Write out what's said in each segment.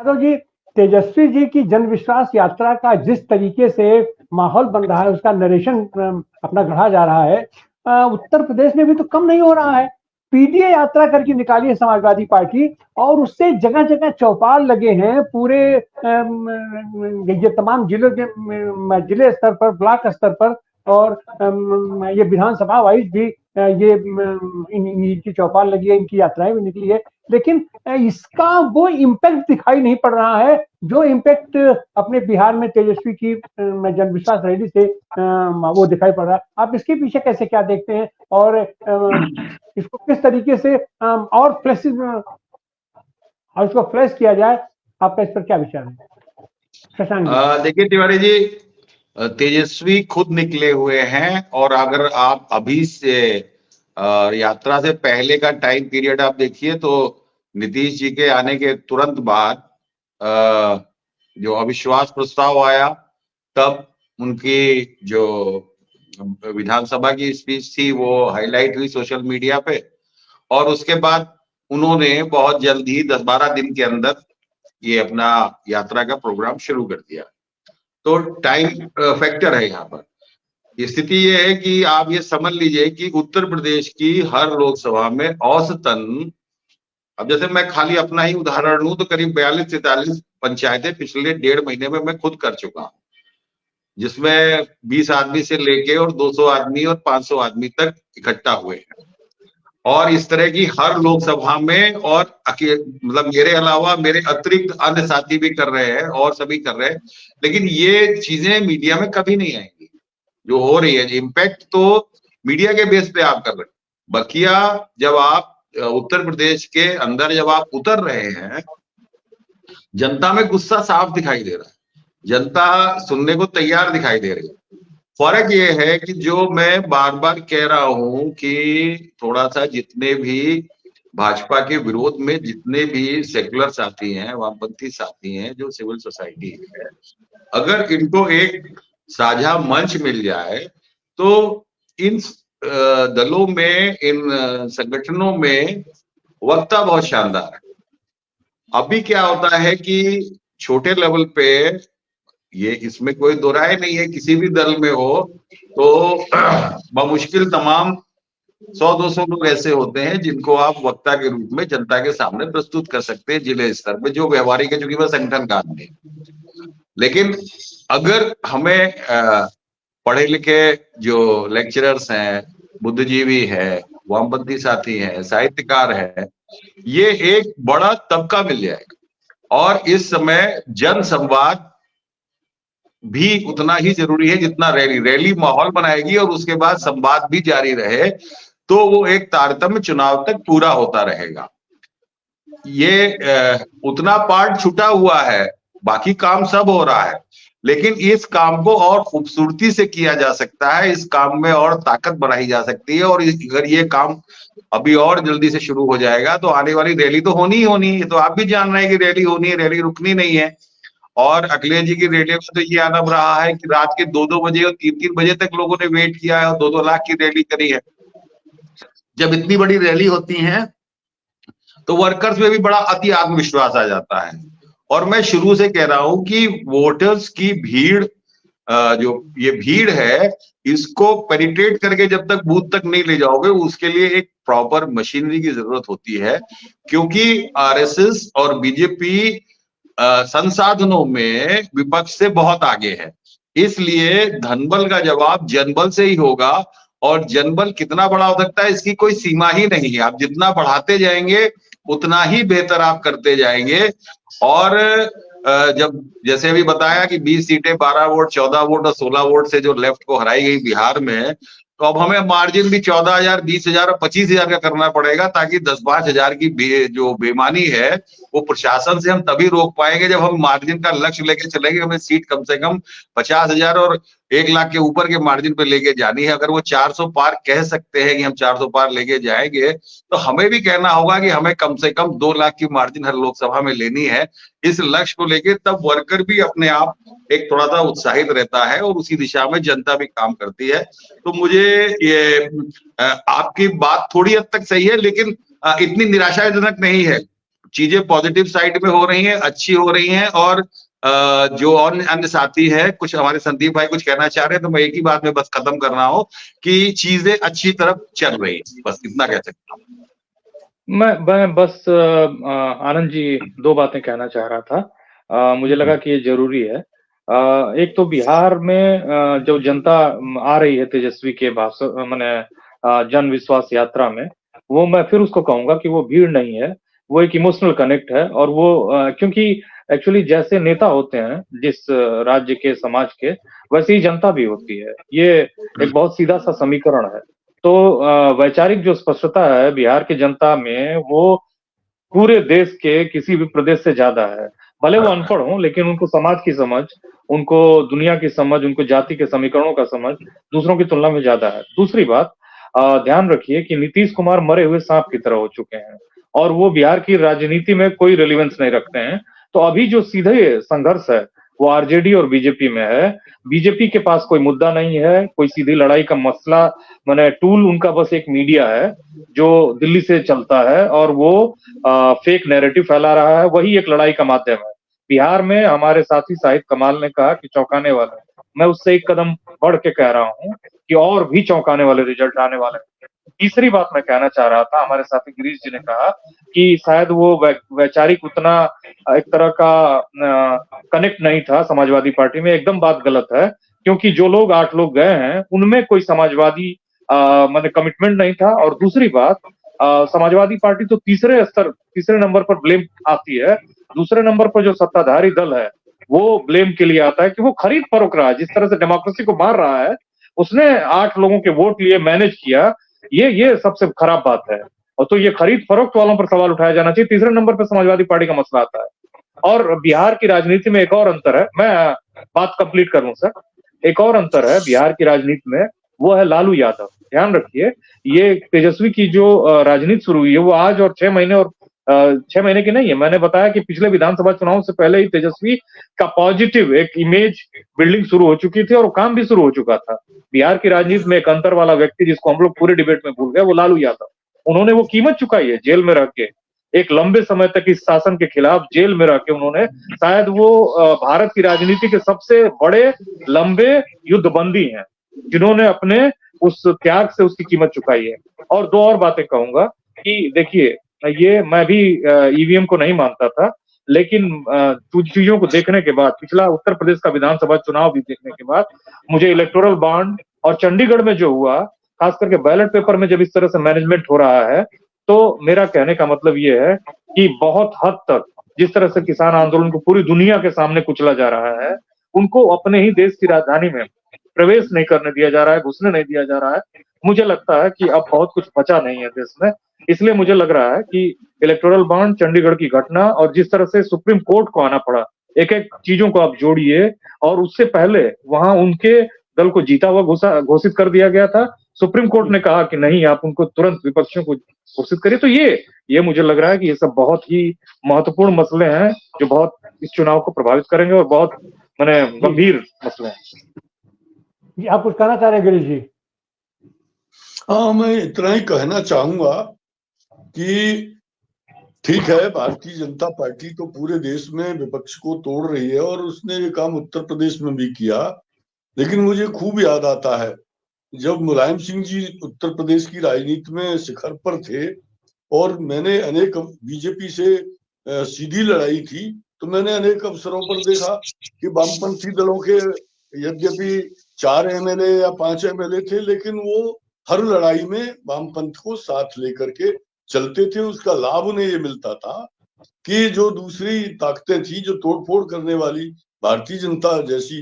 यादव जी, तेजस्वी जी की जन विश्वास यात्रा का जिस तरीके से माहौल बन रहा है, उसका नरेशन अपना गढ़ा जा रहा है, उत्तर प्रदेश में भी तो कम नहीं हो रहा है। पीडीए यात्रा करके निकाली है समाजवादी पार्टी, और उससे जगह जगह चौपाल लगे हैं पूरे ये तमाम जिलों के जिले स्तर पर, ब्लॉक स्तर पर, और ये विधानसभा वाइज भी ये इनकी चौपाल लगी है, इनकी यात्राएं भी निकली है। लेकिन इसका वो इम्पैक्ट दिखाई नहीं पड़ रहा है जो इम्पैक्ट अपने बिहार में तेजस्वी की जन विश्वास रैली से वो दिखाई पड़ रहा है। आप इसके पीछे कैसे क्या देखते हैं, और इसको किस तरीके से और फ्लैश और इसको फ्लैश किया जाए, आपका इस पर क्या विचार है शशांक जी? देखिए तिवारी जी, तेजस्वी खुद निकले हुए हैं, और अगर आप अभी से यात्रा से पहले का टाइम पीरियड आप देखिए तो नीतीश जी के आने के तुरंत बाद जो अविश्वास प्रस्ताव आया, तब उनकी जो विधानसभा की स्पीच थी वो हाईलाइट हुई सोशल मीडिया पे, और उसके बाद उन्होंने बहुत जल्द ही 10-12 दिन के अंदर ये अपना यात्रा का प्रोग्राम शुरू कर दिया। तो टाइम फैक्टर है यहाँ पर। स्थिति ये है कि आप ये समझ लीजिए कि उत्तर प्रदेश की हर लोकसभा में औसतन, अब जैसे मैं खाली अपना ही उदाहरण लूं तो करीब 42-43 पंचायतें पिछले 1.5 महीने में मैं खुद कर चुका हूं, जिसमें 20 आदमी से लेके और 200 आदमी और 500 आदमी तक इकट्ठा हुए हैं। और इस तरह की हर लोकसभा में, और मतलब मेरे अलावा मेरे अतिरिक्त अन्य साथी भी कर रहे हैं और सभी कर रहे हैं, लेकिन ये चीजें मीडिया में कभी नहीं आएंगी जो हो रही है। इम्पैक्ट तो मीडिया के बेस पे आप कर रहे हैं, बकिया जब आप उत्तर प्रदेश के अंदर जब आप उतर रहे हैं, जनता में गुस्सा साफ दिखाई दे रहा है, जनता सुनने को तैयार दिखाई दे रही है। फर्क ये है कि जो मैं बार बार कह रहा हूं कि थोड़ा सा जितने भी भाजपा के विरोध में जितने भी सेकुलर साथी हैं, वामपंथी साथी हैं, जो सिविल सोसाइटी है, अगर इनको एक साझा मंच मिल जाए तो इन दलों में, इन संगठनों में वक्ता बहुत शानदार है। अभी क्या होता है कि छोटे लेवल पे, ये इसमें कोई दो राय नहीं है, किसी भी दल में हो तो बमुश्किल तमाम 100-200 लोग ऐसे होते हैं जिनको आप वक्ता के रूप में जनता के सामने प्रस्तुत कर सकते हैं जिले स्तर पे, जो व्यवहारिक है, चूंकि वह संगठन का आदमी है। लेकिन अगर हमें पढ़े लिखे जो लेक्चरर्स हैं, बुद्धिजीवी है, वामपंथी साथी हैं, साहित्यकार है, ये एक बड़ा तबका मिल जाएगा। और इस समय जन संवाद भी उतना ही जरूरी है जितना रैली माहौल बनाएगी और उसके बाद संवाद भी जारी रहे, तो वो एक तारतम्य चुनाव तक पूरा होता रहेगा। ये उतना पार्ट छूटा हुआ है, बाकी काम सब हो रहा है, लेकिन इस काम को और खूबसूरती से किया जा सकता है, इस काम में और ताकत बढ़ाई जा सकती है। और अगर ये काम अभी और जल्दी से शुरू हो जाएगा तो आने वाली रैली तो होनी ही होनी है। तो आप भी जान रहे हैं कि रैली होनी है, रैली रुकनी नहीं है। और अखिलेश जी की रैली में तो ये आना रहा है कि रात के 2-2 बजे और 3-3 बजे तक लोगों ने वेट किया है और 2-2 लाख की रैली करी है। जब इतनी बड़ी रैली होती है तो वर्कर्स में भी बड़ा अति आत्मविश्वास आ जाता है। और मैं शुरू से कह रहा हूं कि वोटर्स की भीड़, जो ये भीड़ है, इसको पेनिट्रेट करके जब तक बूथ तक नहीं ले जाओगे, उसके लिए एक प्रॉपर मशीनरी की जरूरत होती है। क्योंकि आरएसएस और बीजेपी संसाधनों में विपक्ष से बहुत आगे है, इसलिए धनबल का जवाब जनबल से ही होगा। और जनबल कितना बड़ा हो सकता है इसकी कोई सीमा ही नहीं है। आप जितना बढ़ाते जाएंगे उतना ही बेहतर आप करते जाएंगे। और जब जैसे अभी बताया कि 20 सीटें 12 वोट, 14 वोट और 16 वोट से जो लेफ्ट को हराई गई बिहार में, तो अब हमें मार्जिन भी 14,000, 20,000 और 25,000 का करना पड़ेगा, ताकि 10-5 हजार की जो बेईमानी है वो प्रशासन से हम तभी रोक पाएंगे जब हम मार्जिन का लक्ष्य लेके चलेंगे। हमें सीट कम से कम 50,000 और 1 लाख के ऊपर के मार्जिन पे लेके जानी है। अगर वो 400 पार कह सकते हैं कि हम 400 पार लेके जाएंगे, तो हमें भी कहना होगा कि हमें कम से कम 2 लाख की मार्जिन हर लोकसभा में लेनी है। इस लक्ष्य को लेके तब वर्कर भी अपने आप एक थोड़ा सा उत्साहित रहता है और उसी दिशा में जनता भी काम करती है। तो मुझे ये आपकी बात थोड़ी हद तक सही है, लेकिन इतनी निराशाजनक नहीं है। चीजें पॉजिटिव साइड में हो रही हैं, अच्छी हो रही हैं। और जो अन्य साथी है, कुछ हमारे संदीप भाई कुछ कहना चाह रहे हैं, तो मैं एक ही बात में बस खत्म कर रहा हूँ कि चीजें अच्छी तरफ चल रही है, बस इतना कह सकता हूँ। मैं बस आनंद जी 2 बातें कहना चाह रहा था। मुझे लगा कि ये जरूरी है। एक तो बिहार में जो जनता आ रही है तेजस्वी के भाषण माने जन विश्वास यात्रा में, वो मैं फिर उसको कहूंगा कि वो भीड़ नहीं है, वो एक इमोशनल कनेक्ट है। और वो क्योंकि एक्चुअली जैसे नेता होते हैं जिस राज्य के समाज के, वैसे ही जनता भी होती है। ये एक बहुत सीधा सा समीकरण है। तो वैचारिक जो स्पष्टता है बिहार की जनता में, वो पूरे देश के किसी भी प्रदेश से ज्यादा है। भले वो अनपढ़ हो, लेकिन उनको समाज की समझ, उनको दुनिया की समझ, उनको जाति के समीकरणों का समझ दूसरों की तुलना में ज्यादा है। दूसरी बात, ध्यान रखिए कि नीतीश कुमार मरे हुए सांप की तरह हो चुके हैं और वो बिहार की राजनीति में कोई रेलिवेंस नहीं रखते हैं। तो अभी जो सीधे संघर्ष है वो आरजेडी और बीजेपी में है। बीजेपी के पास कोई मुद्दा नहीं है, कोई सीधी लड़ाई का मसला, माने टूल उनका बस एक मीडिया है जो दिल्ली से चलता है और वो फेक नैरेटिव फैला रहा है, वही एक लड़ाई का माध्यम है। बिहार में हमारे साथी शाहिद कमाल ने कहा कि चौंकाने वाला है। मैं उससे एक कदम बढ़ के कह रहा हूँ कि और भी चौंकाने वाले रिजल्ट आने वाले हैं। तीसरी बात मैं कहना चाह रहा था, हमारे साथी गिरीश जी ने कहा कि शायद वो वैचारिक उतना एक तरह का कनेक्ट नहीं था समाजवादी पार्टी में। एकदम बात गलत है, क्योंकि जो लोग 8 लोग गए हैं उनमें कोई समाजवादी माने कमिटमेंट नहीं था। और दूसरी बात, समाजवादी पार्टी तो तीसरे नंबर पर ब्लेम आती है। दूसरे नंबर पर जो सत्ताधारी दल है वो ब्लेम के लिए आता है कि वो खरीद फरोख रहा है, जिस तरह से डेमोक्रेसी को मार रहा है। उसने 8 लोगों के वोट लिए मैनेज किया, ये सबसे खराब बात है। और तो ये खरीद फरोख्त वालों पर सवाल उठाया जाना चाहिए। तीसरे नंबर पर समाजवादी पार्टी का मसला आता है। और बिहार की राजनीति में एक और अंतर है, मैं बात कंप्लीट कर लूं सर। एक और अंतर है बिहार की राजनीति में, वो है लालू यादव। ध्यान रखिए, ये तेजस्वी की जो राजनीति शुरू हुई है वो आज और 6 महीने और 6 महीने की नहीं है। मैंने बताया कि पिछले विधानसभा चुनाव से पहले ही तेजस्वी का पॉजिटिव एक इमेज बिल्डिंग शुरू हो चुकी थी और काम भी शुरू हो चुका था। बिहार की राजनीति में एक अंतर वाला व्यक्ति जिसको हम लोग पूरे डिबेट में भूल गए, वो लालू यादव। उन्होंने वो कीमत चुकाई है जेल में रह के। एक लंबे समय तक इस शासन के खिलाफ जेल में रह के उन्होंने, शायद वो भारत की राजनीति के सबसे बड़े लंबे युद्धबंदी हैं जिन्होंने अपने उस त्याग से उसकी कीमत चुकाई है। और 2 और बातें कहूंगा कि देखिए, ये मैं भी ईवीएम को नहीं मानता था, लेकिन चीजों को देखने के बाद, पिछला उत्तर प्रदेश का विधानसभा चुनाव भी देखने के बाद, मुझे इलेक्टोरल बॉन्ड और चंडीगढ़ में जो हुआ, खास करके बैलेट पेपर में जब इस तरह से मैनेजमेंट हो रहा है, तो मेरा कहने का मतलब ये है कि बहुत हद तक जिस तरह से किसान आंदोलन को पूरी दुनिया के सामने कुचला जा रहा है, उनको अपने ही देश की राजधानी में प्रवेश नहीं करने दिया जा रहा है, घुसने नहीं दिया जा रहा है। मुझे लगता है कि अब बहुत कुछ बचा नहीं है देश में। इसलिए मुझे लग रहा है कि इलेक्टोरल बॉन्ड, चंडीगढ़ की घटना और जिस तरह से सुप्रीम कोर्ट को आना पड़ा, एक-एक चीजों को आप जोड़िए। और उससे पहले वहां उनके दल को जीता हुआ घोषित कर दिया गया था। सुप्रीम कोर्ट ने कहा कि नहीं, आप उनको तुरंत विपक्षियों को घोषित करिए। तो ये मुझे लग रहा है कि ये सब बहुत ही महत्वपूर्ण मसले हैं जो बहुत इस चुनाव को प्रभावित करेंगे और बहुत माने गंभीर मसले हैं। जी, आप कुछ कहना चाह रहे हैं गिरीश जी? हाँ, मैं इतना ही कहना चाहूंगा कि ठीक है, भारतीय जनता पार्टी तो पूरे देश में विपक्ष को तोड़ रही है और उसने ये काम उत्तर प्रदेश में भी किया। लेकिन मुझे खूब याद आता है जब मुलायम सिंह जी उत्तर प्रदेश की राजनीति में शिखर पर थे और मैंने अनेक बीजेपी से सीधी लड़ाई थी, तो मैंने अनेक अवसरों पर देखा कि वामपंथी दलों के यद्यपि 4 एमएलए या 5 एमएलए थे, लेकिन वो हर लड़ाई में वामपंथ को साथ लेकर के चलते थे। उसका लाभ उन्हें ये मिलता था कि जो दूसरी ताकतें थी, जो तोड़फोड़ करने वाली भारतीय जनता जैसी,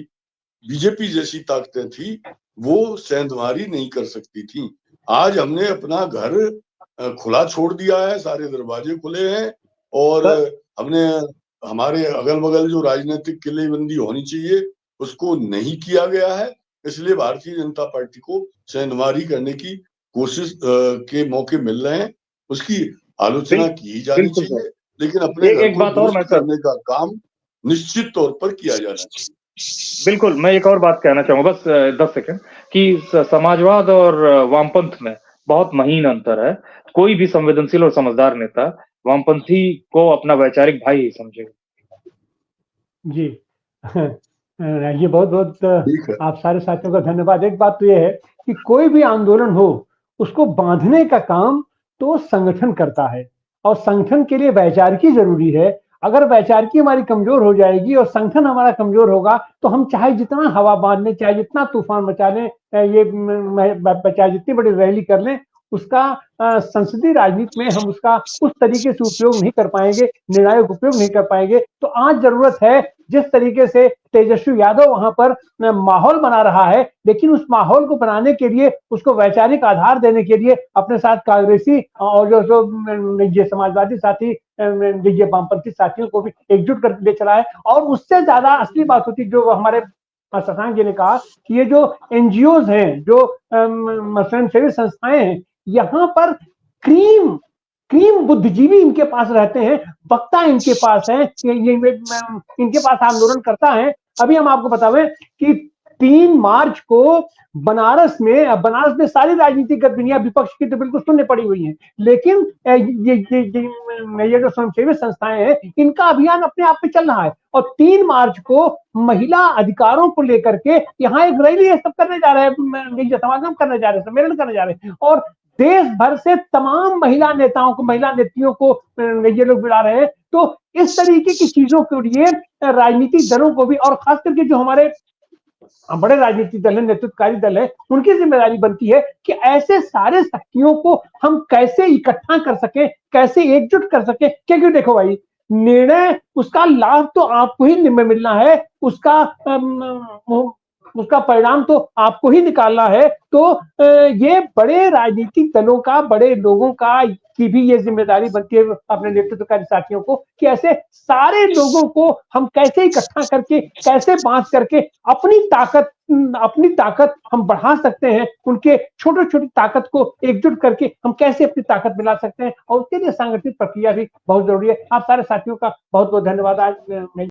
बीजेपी जैसी ताकतें थी, वो सेंधमारी नहीं कर सकती थी। आज हमने अपना घर खुला छोड़ दिया है, सारे दरवाजे खुले हैं और हमने हमारे अगल बगल जो राजनीतिक किलेबंदी होनी चाहिए उसको नहीं किया गया है। इसलिए भारतीय जनता पार्टी को सेंधमारी करने की कोशिश के मौके मिल रहे हैं। उसकी आलोचना की जानी चाहिए, लेकिन अपने एक बात और मैं करने का काम निश्चित तौर पर किया जाना चाहिए। बिल्कुल, मैं एक और बात कहना चाहूंगा, बस 10 सेकंड, कि समाजवाद और वामपंथ में बहुत महीन अंतर है। कोई भी संवेदनशील और समझदार नेता वामपंथी को अपना वैचारिक भाई ही समझेगा। जी ये बहुत बहुत ठीक है। आप सारे साथियों का धन्यवाद। एक बात तो ये है कि कोई भी आंदोलन हो उसको बांधने का काम तो संगठन करता है और संगठन के लिए वैचारिकी जरूरी है। अगर वैचारिकी हमारी कमजोर हो जाएगी और संगठन हमारा कमजोर होगा तो हम चाहे जितना हवा बांध लें, चाहे जितना तूफान मचा लें, चाहे जितनी बड़ी रैली कर लें, उसका संसदीय राजनीति में हम उसका उस तरीके से उपयोग नहीं कर पाएंगे, निर्णायक उपयोग नहीं कर पाएंगे। तो आज जरूरत है जिस तरीके से तेजस्वी यादव वहां पर माहौल बना रहा है, लेकिन उस माहौल को बनाने के लिए, उसको वैचारिक आधार देने के लिए अपने साथ कांग्रेसी और जो ये समाजवादी साथी, ये वामपंथी साथियों को भी एकजुट करके ले चला है। और उससे ज्यादा असली बात होती जो हमारे शशांक जी ने कहा कि ये जो एनजीओज हैं, जो स्वयंसेवी संस्थाएं हैं, यहाँ पर क्रीम क्रीम बुद्धिजीवी इनके पास रहते हैं, वक्ता इनके पास है, इनके पास आंदोलन करता है। अभी हम आपको बतावें कि 3 मार्च को बनारस में सारी राजनीतिक गतिविधियां विपक्ष की तो बिल्कुल शून्य पड़ी हुई हैं, लेकिन ये जो स्वयंसेवी संस्थाएं हैं इनका अभियान अपने आप में चल रहा है। और 3 मार्च को महिला अधिकारों को लेकर के यहाँ एक रैली ये सब करने जा रहे हैं, समागम करने जा रहे हैं, सम्मेलन करने जा रहे हैं, और देश भर से तमाम महिला नेताओं को, महिला नेत्रियों को ये लोग बुला रहे हैं। तो इस तरीके की चीजों के लिए राजनीतिक दलों को भी, और खास करके जो हमारे बड़े राजनीतिक दल है, नेतृत्वकारी दल है, उनकी जिम्मेदारी बनती है कि ऐसे सारे शक्तियों को हम कैसे इकट्ठा कर सके, कैसे एकजुट कर सके। क्योंकि देखो भाई, निर्णय उसका लाभ तो आपको ही मिलना है, उसका परिणाम तो आपको ही निकालना है। तो ये बड़े राजनीतिक दलों का, बड़े लोगों का की भी ये जिम्मेदारी बनती है अपने नेतृत्वकारी साथियों को कि ऐसे सारे लोगों को हम कैसे इकट्ठा करके, कैसे बांध करके अपनी ताकत हम बढ़ा सकते हैं, उनके छोटे छोटी ताकत को एकजुट करके हम कैसे अपनी ताकत मिला सकते हैं, और उसके लिए सांगठनिक प्रक्रिया भी बहुत जरूरी है। आप सारे साथियों का बहुत बहुत धन्यवाद। आज